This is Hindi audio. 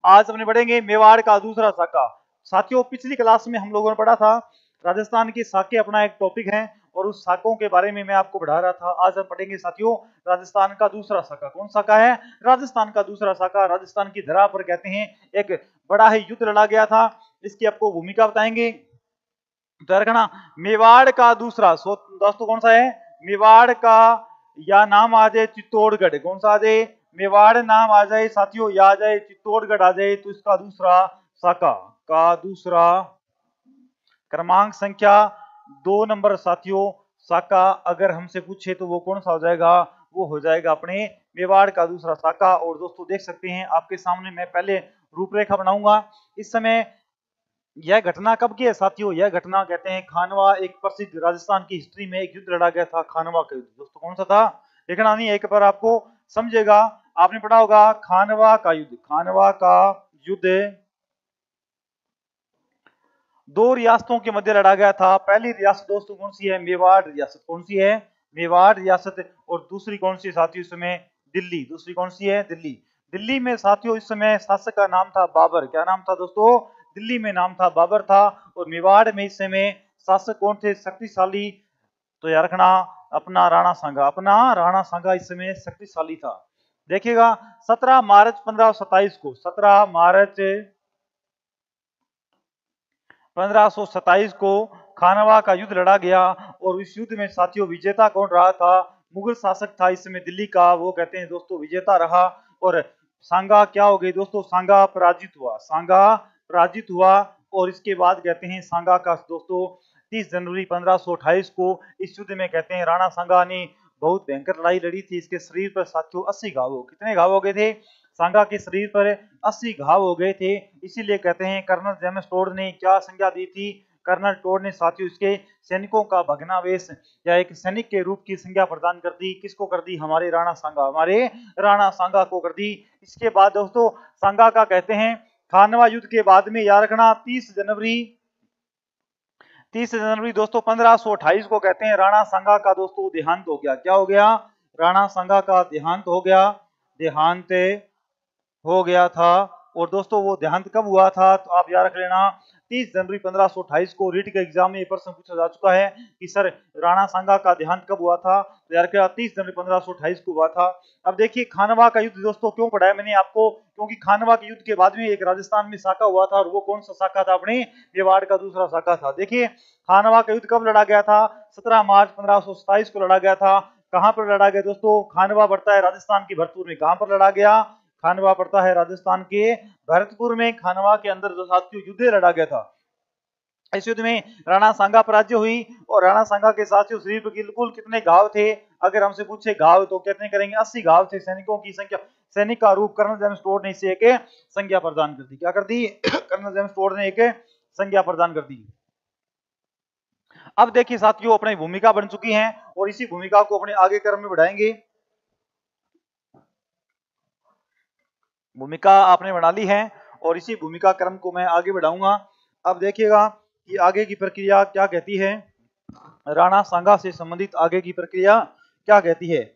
आज हमने पढ़ेंगे मेवाड़ का दूसरा साका। साथियों, पिछली क्लास में हम लोगों ने पढ़ा था राजस्थान के साके अपना एक टॉपिक है और उस साकों के बारे में मैं आपको पढ़ा रहा था। आज हम पढ़ेंगे साथियों राजस्थान का दूसरा साका। कौन साका है? राजस्थान का दूसरा साका। राजस्थान की धरा पर कहते हैं एक बड़ा ही युद्ध लड़ा गया था, इसकी आपको भूमिका बताएंगे। तो रखना मेवाड़ का दूसरा दोस्तों कौन सा है? मेवाड़ का या नाम आ जाए चित्तौड़गढ़। कौन सा आ जाए? मेवाड़ नाम आ जाए साथियों, या आ जाए चित्तौड़गढ़ आ जाए, तो इसका दूसरा साका का दूसरा क्रमांक संख्या 2 नंबर साथियों साका अगर हमसे पूछे तो वो कौन सा हो जाएगा? वो हो जाएगा अपने मेवाड़ का दूसरा साका। और दोस्तों देख सकते हैं आपके सामने मैं पहले रूपरेखा बनाऊंगा। इस समय यह घटना कब की है साथियों? यह घटना कहते हैं खानवा, एक प्रसिद्ध राजस्थान की हिस्ट्री में एक युद्ध लड़ा गया था, खानवा का युद्ध। दोस्तों कौन सा था? देखना नहीं, एक बार आपको समझेगा। आपने पढ़ा होगा खानवा का युद्ध। खानवा का युद्ध दो रियासतों के मध्य लड़ा गया था। पहली रियासत दोस्तों कौन सी है? मेवाड़ रियासत। कौन सी है? मेवाड़ रियासत। और दूसरी कौन सी साथियों इस समय? दिल्ली। दूसरी कौन सी है? दिल्ली। दिल्ली में साथियों इस समय शासक का नाम था बाबर। क्या नाम था दोस्तों? दिल्ली में नाम था बाबर था। और मेवाड़ में इस समय शासक कौन थे? शक्तिशाली। तो याद रखना अपना राणा सांगा। अपना राणा सांगा इस समय शक्तिशाली था। देखिएगा 17 मार्च 1527 को, 17 मार्च 1527 को खानवा का युद्ध लड़ा गया। और इस युद्ध में साथियों विजेता कौन रहा था? मुगल शासक था इस समय दिल्ली का, वो कहते हैं दोस्तों विजेता रहा। और सांगा क्या हो गई दोस्तों? सांगा पराजित हुआ। सांगा पराजित हुआ। और इसके बाद कहते हैं सांगा का दोस्तों 30 जनवरी 1528 को इस युद्ध में कहते हैं राणा सांगा ने बहुत भयंकर लड़ाई लड़ी थी। इसके शरीर पर साथियों 80 घाव हो, कितने घाव हो गए थे? सांगा के शरीर पर 80 घाव हो गए थे। इसीलिए कहते हैं कर्नल जेम्स टोड ने क्या संज्ञा दी थी? कर्नल टोड ने साथियों इसके सैनिकों का भग्नावेश या एक सैनिक के रूप की संज्ञा प्रदान कर दी। किसको कर दी? हमारे राणा सांगा, हमारे राणा सांगा को कर दी। इसके बाद दोस्तों सांगा का कहते हैं खानवा युद्ध के बाद में याद रखना 30 जनवरी दोस्तों 1528 को कहते हैं राणा सांगा का दोस्तों देहांत हो गया। क्या हो गया? राणा सांगा का देहांत हो गया। देहांत हो गया था। और दोस्तों वो देहांत कब हुआ था? तो आप याद रख लेना 30 जनवरी 1528 को। रीट के एग्जाम में ये प्रश्न पूछा जा चुका है कि सर राणा सांगा का देहांत कब हुआ था? तो याद रखिएगा 30 जनवरी 1528 को हुआ था। अब देखिए खानवा का युद्ध दोस्तों क्यों पढ़ाया मैंने आपको? क्योंकि खानवा के युद्ध के बाद में एक राजस्थान में साका हुआ था, और वो कौन सा साका था? अपने मेवाड़ का दूसरा साका था। देखिए खानवा का युद्ध कब लड़ा गया था? 17 मार्च 1527 को लड़ा गया था। कहां पर लड़ा गया दोस्तों? खानवा पड़ता है राजस्थान की भरतपुर में। कहां पर लड़ा गया? खानवा पड़ता है राजस्थान के भरतपुर में। खानवा के अंदर जो साथियों युद्ध लड़ा गया था, इस युद्ध में राणा सांगा पराजय हुई। और राणा सांगा के साथियों शरीर पर बिल्कुल कितने घाव थे? अगर हमसे पूछे घाव तो कितने करेंगे? 80 घाव थे। सैनिकों की संख्या, सैनिक का रूप कर्नल जेम्स टोड ने इसे एक संज्ञा प्रदान कर दी। क्या कर दी? कर्नल जेम्स टोड ने एक संज्ञा प्रदान कर दी। अब देखिए साथियों अपनी भूमिका बन चुकी है और इसी भूमिका को अपने आगे क्रम में बढ़ाएंगे। भूमिका आपने बना ली है और इसी भूमिका क्रम को मैं आगे बढ़ाऊंगा। अब देखिएगा कि आगे की प्रक्रिया क्या कहती है। राणा सांगा से संबंधित आगे की प्रक्रिया क्या कहती है।